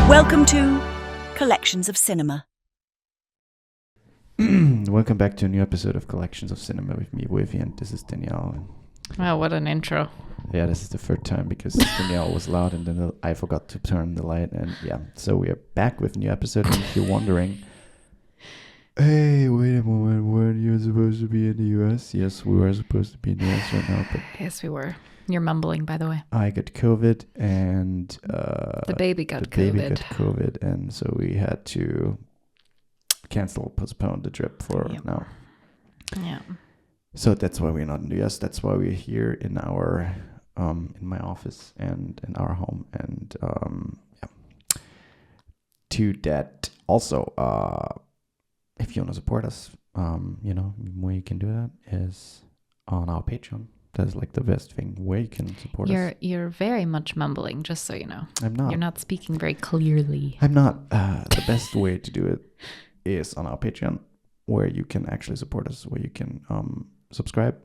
Welcome to Collections of Cinema. Welcome back to a new episode of Collections of Cinema with me, Wavy, and this is Danielle. Wow, what an intro. Yeah, this is the third time because Danielle was loud and then I forgot to turn the light. And yeah, so we are back with a new episode. And if you're wondering, hey, wait a moment, weren't you supposed to be in the US? Yes, we were supposed to be in the US right now. But Yes, we were. You're mumbling, by the way. I got COVID and The baby got COVID. And so we had to postpone the trip for now. Yeah. So that's why we're not in the US. That's why we're here in our in my office and in our home. And to that also, if you want to support us, the way you can do that is on our Patreon. That's like the best thing where you can support us. You're very much mumbling, just so you know. I'm not. You're not speaking very clearly. I'm not. The best way to do it is on our Patreon, where you can actually support us, where you can subscribe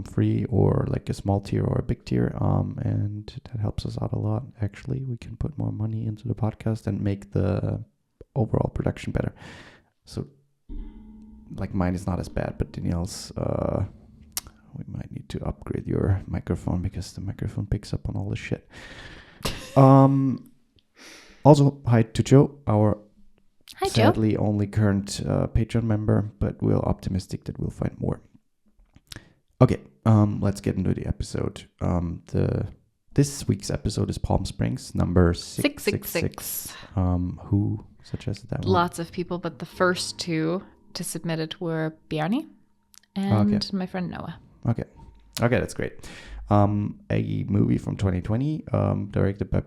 free or like a small tier or a big tier, and that helps us out a lot. Actually, we can put more money into the podcast and make the overall production better. So like mine is not as bad, but Danielle's we might need to upgrade your microphone because the microphone picks up on all the shit. Also, hi to Joe, our sadly only current Patreon member, but we're optimistic that we'll find more. Okay, let's get into the episode. This week's episode is Palm Springs, number 666. Who suggested that one? Lots of people, but the first two to submit it were Bjarni and my friend Noah. Okay, that's great. A movie from 2020, directed by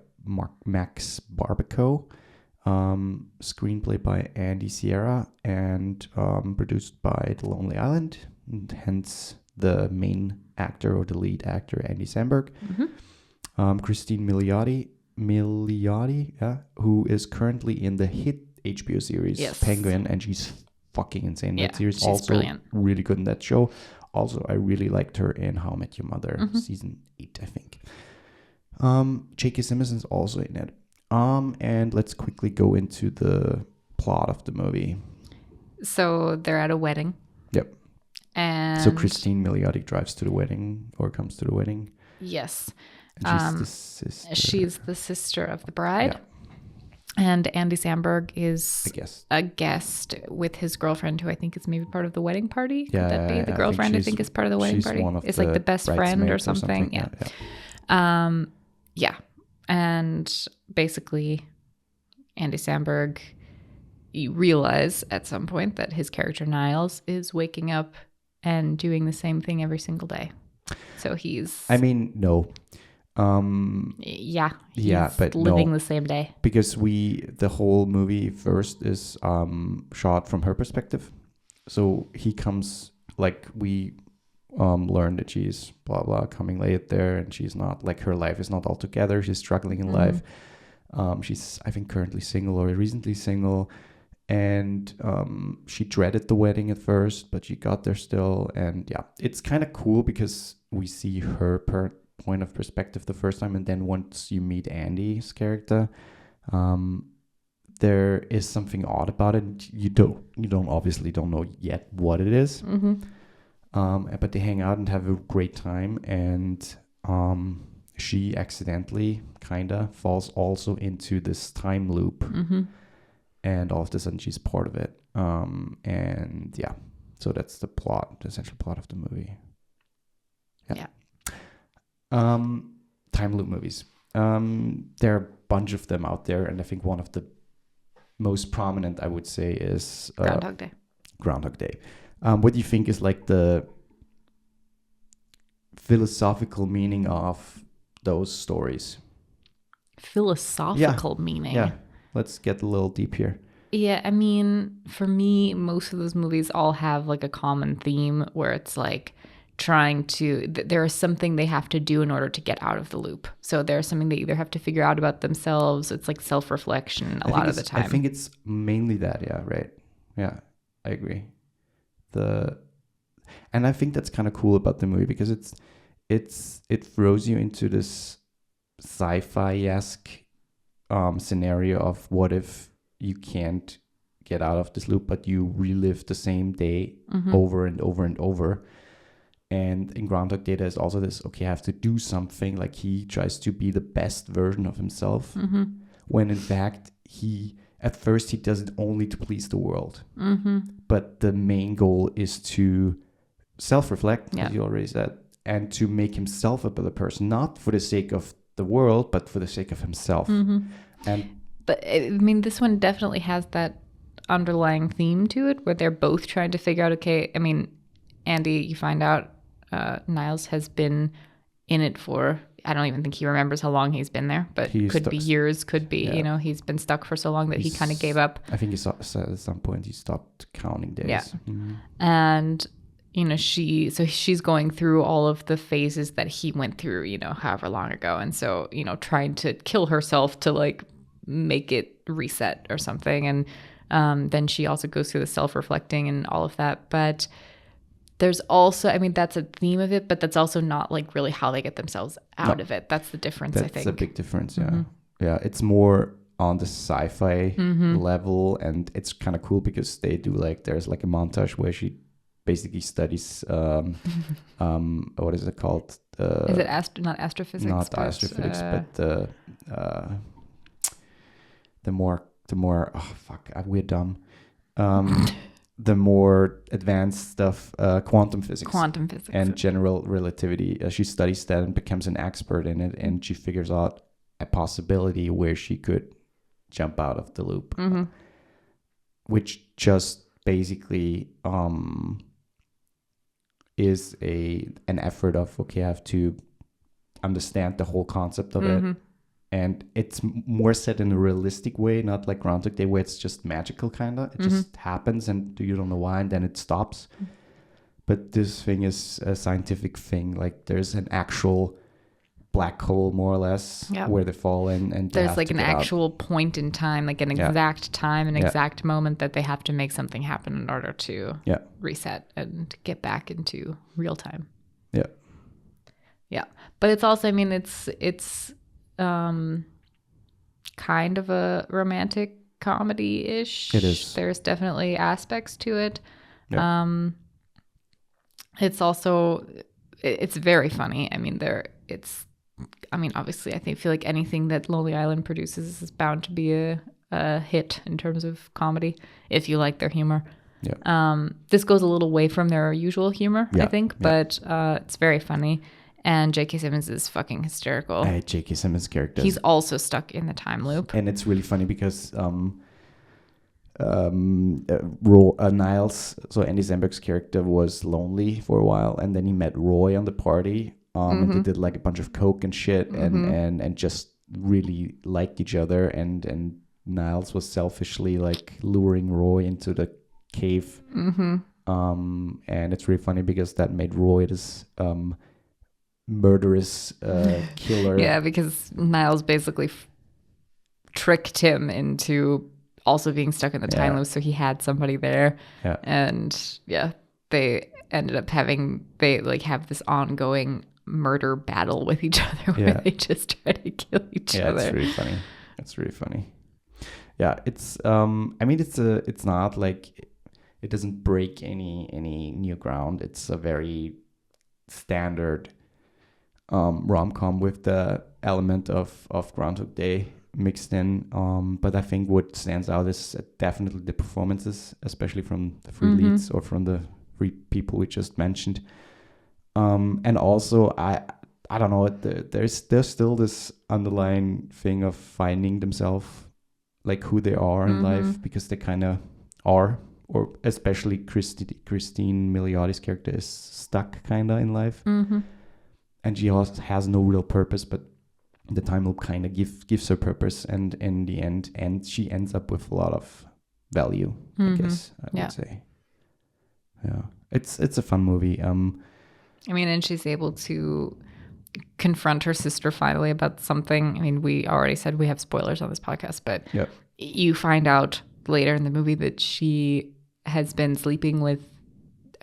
Max Barbaco, screenplay by Andy Sierra, and produced by The Lonely Island, and hence the main actor or the lead actor, Andy Samberg. Mm-hmm. Christine Milioti, who is currently in the hit HBO series Penguin, and she's fucking insane in that series. She's also brilliant. Really good in that show. Also, I really liked her in How I Met Your Mother, season 8, I think. J.K. Simmons is also in it. And let's quickly go into the plot of the movie. So they're at a wedding. Yep. And so Christine Milioti drives to the wedding or comes to the wedding. Yes. And she's the sister. She's the sister of the bride. Yeah. And Andy Samberg is a guest with his girlfriend, who I think is maybe part of the wedding party. Could that be? The I girlfriend, I think, is part of the wedding party. It's like the best friend or something. Yeah. And basically, Andy Samberg, you realize at some point that his character Niles is waking up and doing the same thing every single day. So he's... no. But living the same day, because the whole movie first is shot from her perspective. So he comes, like, we learn that she's blah blah coming late there, and she's not, like, her life is not all together. She's struggling in life. She's, I think, currently single or recently single, and she dreaded the wedding at first, but she got there still. And it's kind of cool because we see her point of perspective the first time, and then once you meet Andy's character, there is something odd about it. You don't know yet what it is. But they hang out and have a great time, and she accidentally kinda falls also into this time loop, and all of a sudden she's part of it. So that's the essential plot of the movie. Time loop movies. There are a bunch of them out there, and I think one of the most prominent, I would say, is Groundhog Day. What do you think is like the philosophical meaning of those stories? Philosophical meaning? Yeah, let's get a little deep here. Yeah, I mean, for me, most of those movies all have like a common theme where it's like there is something they have to do in order to get out of the loop. So there's something they either have to figure out about themselves. It's like self-reflection a lot of the time. I think it's mainly that. Yeah, right. Yeah, I agree. And I think that's kind of cool about the movie because it throws you into this sci-fi-esque scenario of what if you can't get out of this loop, but you relive the same day over and over and over. And in Groundhog Day, there's also this, okay, I have to do something. Like he tries to be the best version of himself, when in fact at first he does it only to please the world. But the main goal is to self-reflect, as you already said, and to make himself a better person, not for the sake of the world, but for the sake of himself. But I mean, this one definitely has that underlying theme to it where they're both trying to figure out, okay, I mean, Andy, you find out Niles has been in it for, I don't even think he remembers how long he's been there, but could be years, could be, he's been stuck for so long that he kind of gave up. I think he said at some point he stopped counting days. Yeah. And, she's going through all of the phases that he went through, however long ago. And so, trying to kill herself to like make it reset or something. And then she also goes through the self-reflecting and all of that. But there's also, I mean, that's a theme of it, but that's also not like really how they get themselves out of it. That's the difference, I think. That's a big difference, yeah. Yeah, it's more on the sci-fi level, and it's kind of cool because they do there's like a montage where she basically studies, what is it called? Is it not astrophysics? Not astrophysics, but the more, we're dumb. The more advanced stuff, quantum physics. And general relativity. She studies that and becomes an expert in it, and she figures out a possibility where she could jump out of the loop, which just basically is an effort of, okay, I have to understand the whole concept of it. And it's more set in a realistic way, not like Groundhog Day, where it's just magical kind of. It just happens and you don't know why, and then it stops. But this thing is a scientific thing. Like there's an actual black hole, more or less, where they fall in. And there's like an actual point in time, like an exact time, an exact moment that they have to make something happen in order to reset and get back into real time. Yeah. Yeah. But it's also, I mean, it's kind of a romantic comedy-ish. It is. There's definitely aspects to it. Yeah. It's also, it's very funny. I mean, obviously, I feel like anything that Lonely Island produces is bound to be a hit in terms of comedy, if you like their humor. Yeah. This goes a little away from their usual humor, I think, but it's very funny. And J.K. Simmons is fucking hysterical. J.K. Simmons' character. He's also stuck in the time loop. And it's really funny because Niles, so Andy Samberg's character, was lonely for a while, and then he met Roy on the party, and they did like a bunch of coke and shit, and just really liked each other, and Niles was selfishly like luring Roy into the cave, and it's really funny because that made Roy this murderous killer. Yeah, because Niles basically tricked him into also being stuck in the time loop, so he had somebody there. Yeah. And they ended up have this ongoing murder battle with each other where they just try to kill each other. Yeah, it's really funny. Yeah, it's I mean it's not like it doesn't break any new ground. It's a very standard rom-com with the element of Groundhog Day mixed in. But I think what stands out is definitely the performances, especially from the three leads or from the three people we just mentioned. And also, I don't know, there's still this underlying thing of finding themselves, like who they are in life, because they kind of are, or especially Christine Miliotti's character is stuck kind of in life. And she has no real purpose, but the time loop kind of gives her purpose, and in the end, and she ends up with a lot of value, I guess I would say. Yeah, it's a fun movie. I mean, and she's able to confront her sister finally about something. I mean, we already said we have spoilers on this podcast, but you find out later in the movie that she has been sleeping with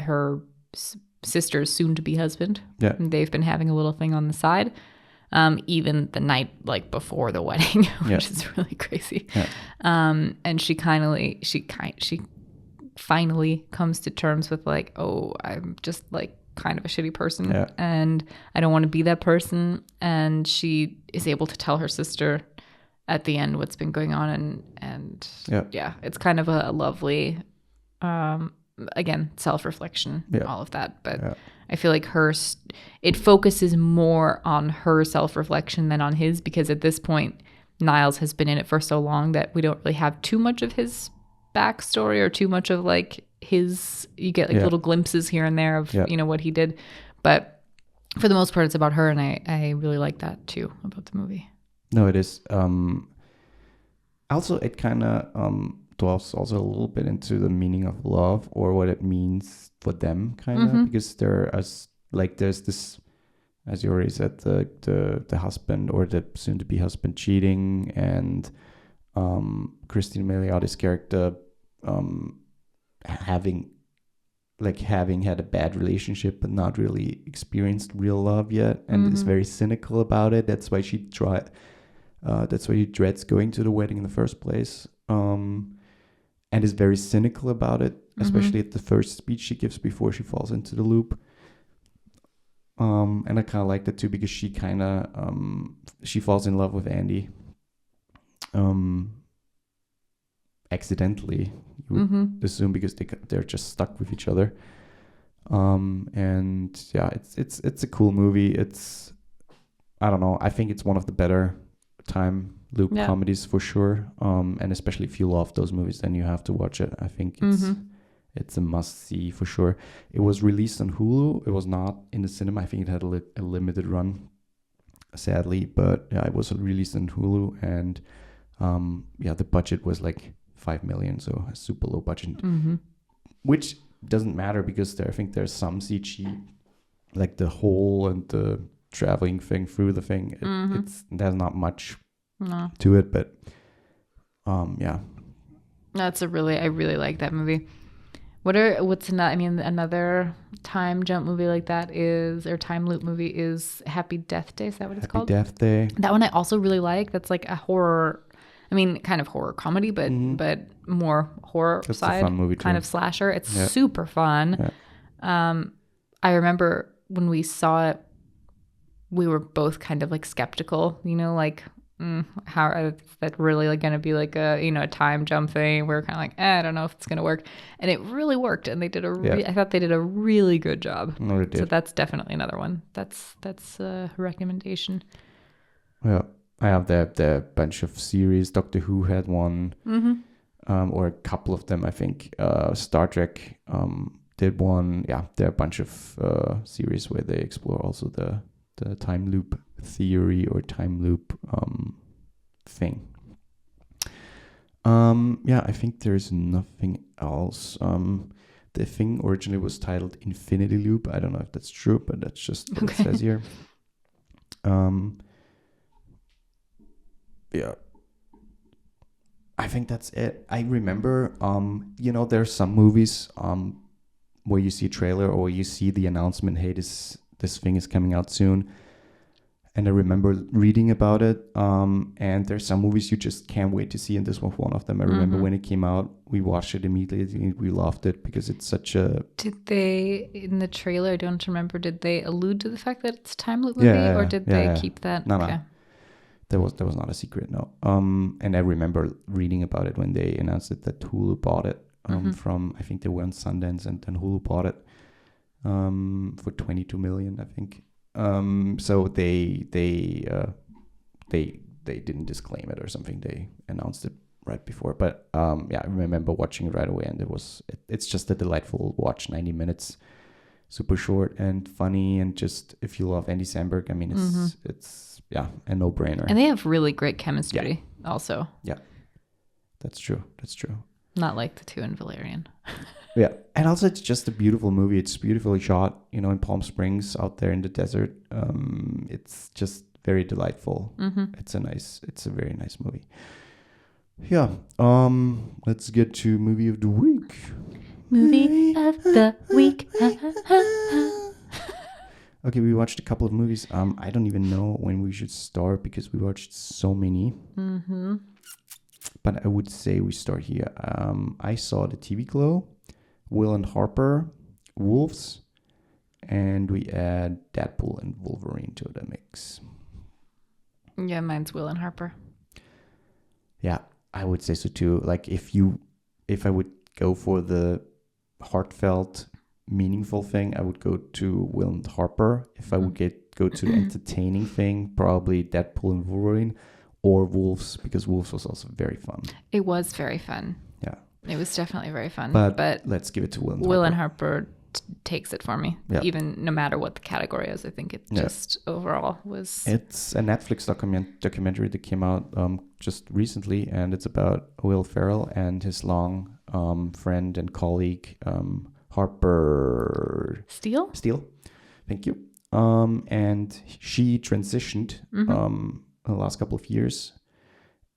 her sister's soon-to-be husband. Yeah. And they've been having a little thing on the side. even the night like before the wedding, which is really crazy. And she finally comes to terms with like, oh, I'm just like kind of a shitty person and I don't want to be that person. And she is able to tell her sister at the end what's been going on, and it's kind of a lovely again, self-reflection, all of that. But I feel like it focuses more on her self-reflection than on his, because at this point Niles has been in it for so long that we don't really have too much of his backstory or too much of like you get like little glimpses here and there of you know what he did, but for the most part it's about her, and I really like that too about the movie. No, it is. Also, it kind of delves also a little bit into the meaning of love, or what it means for them, kind of, because there's this, as you already said, the husband or the soon-to-be husband cheating, and Christine Miliotti's character having had a bad relationship but not really experienced real love yet, and is very cynical about it. That's why she dreads going to the wedding in the first place, and is very cynical about it, especially at the first speech she gives before she falls into the loop. And I kind of like that too, because she falls in love with Andy accidentally, you would assume, because they're just stuck with each other. And yeah, it's a cool movie. It's, I don't know, I think it's one of the better time loop comedies for sure. And especially if you love those movies, then you have to watch it. I think it's a must see for sure. It was released on Hulu. It was not in the cinema. I think it had a limited run, sadly, but yeah, it was released on Hulu, and the budget was like 5 million, so a super low budget, which doesn't matter, because I think there's some CG, like the hole and the traveling thing through the thing. There's not much to it, but I really like that movie. Another time jump movie like that or time loop movie is Happy Death Day. Is that what it's called? Happy Death Day. That one I also really like. That's like a horror. I mean, kind of horror comedy, but more horror That's side. a fun movie too. Kind of slasher. It's super fun. Yeah. I remember when we saw it, we were both kind of like skeptical, like, how is that really like going to be like a time jump thing? We were kind of like, I don't know if it's going to work, and it really worked. And they did I thought they did a really good job. No, they did. So that's definitely another one. That's a recommendation. Yeah. I have the bunch of series. Doctor Who had one, or a couple of them, I think. Star Trek did one. Yeah, there are a bunch of series where they explore also the time loop theory or time loop thing. I think there's nothing else. The thing originally was titled Infinity Loop. I don't know if that's true, but that's just what it says here. Yeah, I think that's it. I remember, there's some movies where you see a trailer or you see the announcement, hey, this thing is coming out soon. And I remember reading about it. And there's some movies you just can't wait to see, and this was one of them. I remember when it came out, we watched it immediately. We loved it because it's such a... Did they, in the trailer, I don't remember, did they allude to the fact that it's a time loop movie? Or did they keep that? No. There was not a secret, no. And I remember reading about it when they announced it, that Hulu bought it from, I think they were on Sundance, and then Hulu bought it for 22 million, I think. So they didn't disclaim it or something. They announced it right before. But I remember watching it right away, and it's just a delightful watch. 90 minutes, super short and funny, and just if you love Andy Samberg, I mean, it's a no-brainer. And they have really great chemistry also. Yeah, that's true. Not like the two in Valerian. Yeah, and also it's just a beautiful movie. It's beautifully shot, in Palm Springs out there in the desert. It's just very delightful. It's a very nice movie. Yeah, let's get to movie of the week. Movie of the week. Okay, we watched a couple of movies. I don't even know when we should start because we watched so many. Mm-hmm. But I would say we start here. I saw The TV Glow, Will and Harper, Wolves, and we add Deadpool and Wolverine to the mix. Yeah, mine's Will and Harper. Yeah, I would say so too. Like if I would go for the heartfelt, meaningful thing, I would go to Will and Harper. If I would go to the entertaining thing, probably Deadpool and Wolverine, or Wolves, because Wolves was also very fun. It was very fun. Yeah, it was definitely very fun. But let's give it to Will and Harper. Will and Harper takes it for me. Yeah. Even no matter what the category is, I think it just overall was. It's a Netflix documentary that came out just recently, and it's about Will Ferrell and his long friend and colleague Harper Steele. Thank you. And she transitioned the last couple of years,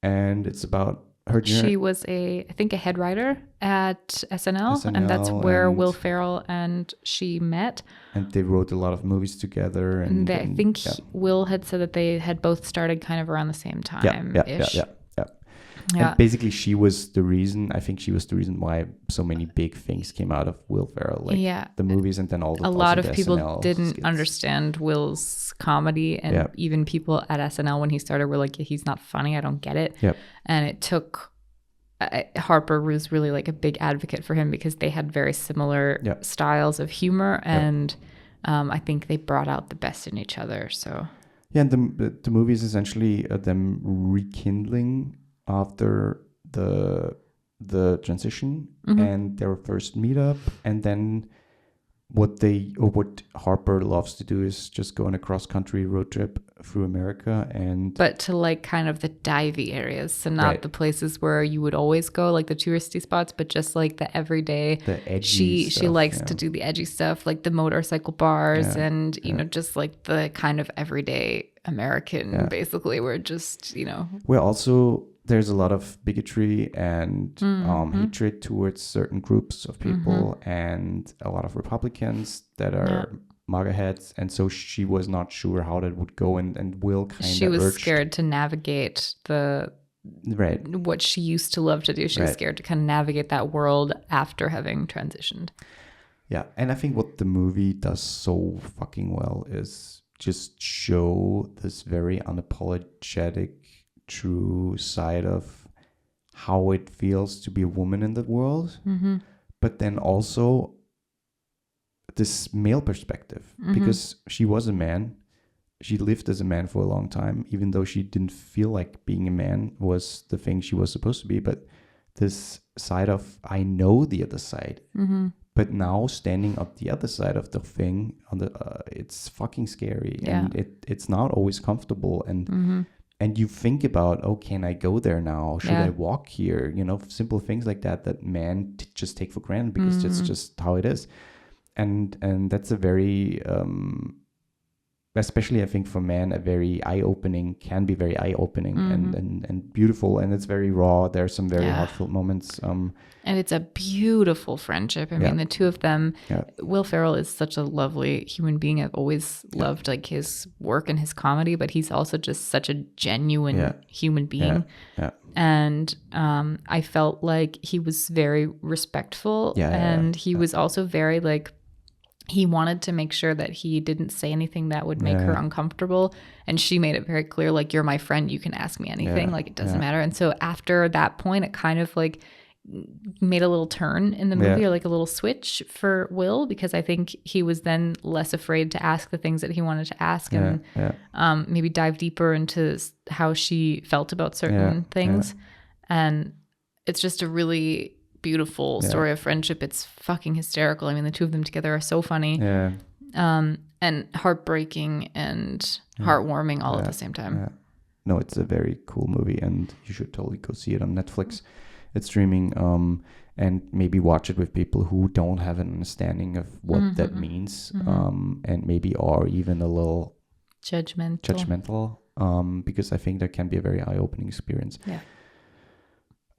and it's about her journey. She was I think a head writer at SNL, and that's where Will Ferrell and she met. And they wrote a lot of movies together. And I think Will had said that they had both started kind of around the same time. Yeah. And basically, she was the reason why so many big things came out of Will Ferrell, like the movies, and then a lot of people SNL didn't skits. Understand Will's comedy, and even people at SNL when he started were like, he's not funny, I don't get it. And it took Harper was really like a big advocate for him because they had very similar styles of humor, and I think they brought out the best in each other. So and the movie is essentially them rekindling after the transition and their first meetup, and then what Harper loves to do is just go on a cross-country road trip through America, but to like kind of the divey areas, so not the places where you would always go, like the touristy spots, but just like the everyday, the edgy she likes to do the edgy stuff, like the motorcycle bars and you know, just like the kind of everyday American basically, where just, you know, we're also there's a lot of bigotry and hatred towards certain groups of people, and a lot of Republicans that are MAGA heads, and so she was not sure how that would go, and Will kind of she was scared to navigate what she used to love to do. She was scared to kind of navigate that world after having transitioned. Yeah, and I think what the movie does so fucking well is just show this very unapologetic, true side of how it feels to be a woman in the world, but then also this male perspective, because she was a man, she lived as a man for a long time, even though she didn't feel like being a man was the thing she was supposed to be. But this side of, I know the other side, but now standing on the other side of the thing, on the it's fucking scary, and it's not always comfortable, and you think about, oh, can I go there now? Should I walk here? You know, simple things like that men just take for granted because it's just how it is. And that's a very, especially I think for men, can be very eye-opening and beautiful. And it's very raw. There are some very heartfelt moments. And it's a beautiful friendship. I mean, the two of them, Will Ferrell is such a lovely human being. I've always loved like his work and his comedy, but he's also just such a genuine human being. And I felt like he was very respectful, and he was also very like, he wanted to make sure that he didn't say anything that would make her uncomfortable. And she made it very clear, like, you're my friend, you can ask me anything, like it doesn't matter. And so after that point, it kind of like made a little turn in the movie, or like a little switch for Will, because I think he was then less afraid to ask the things that he wanted to ask, and maybe dive deeper into how she felt about certain things. And it's just a really beautiful story of friendship. It's fucking hysterical. I mean, the two of them together are so funny, and heartbreaking and heartwarming all at the same time. No, it's a very cool movie, and you should totally go see it on Netflix. It's streaming, and maybe watch it with people who don't have an understanding of what that means, and maybe are even a little judgmental, because I think that can be a very eye-opening experience.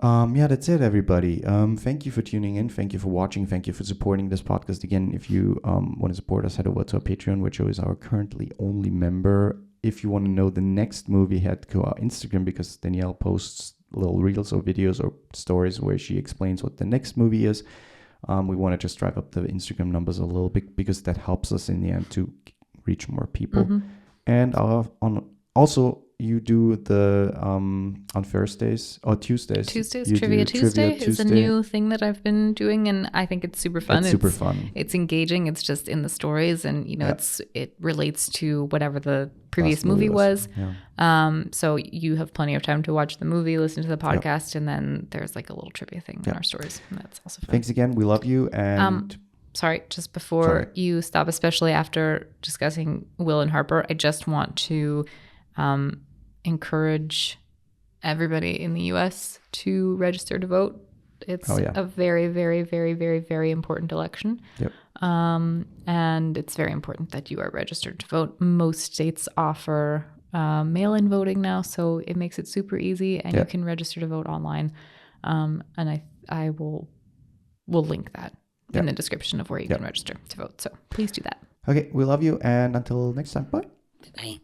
Yeah, that's it, everybody. Thank you for tuning in. Thank you for watching. Thank you for supporting this podcast. Again, if you want to support us, head over to our Patreon, which is our currently only member. If you want to know the next movie, head to our Instagram, because Danielle posts little reels or videos or stories where she explains what the next movie is. We want to just drive up the Instagram numbers a little bit because that helps us in the end to reach more people. And also, you do the on Thursdays or Tuesdays. Tuesdays, you Trivia do Tuesday is a new thing that I've been doing, and I think it's super fun. It's super fun. It's engaging. It's just in the stories, and it relates to whatever the previous movie was. So you have plenty of time to watch the movie, listen to the podcast, and then there's like a little trivia thing in our stories, and that's also fun. Thanks again. We love you. And sorry, just before you stop, especially after discussing Will and Harper, I just want to encourage everybody in the U.S. to register to vote. It's a very, very, very, very, very important election. And it's very important that you are registered to vote. Most states offer mail-in voting now, so it makes it super easy, and you can register to vote online. And I will link that in the description of where you can register to vote. So please do that. Okay, we love you, and until next time, bye. Bye.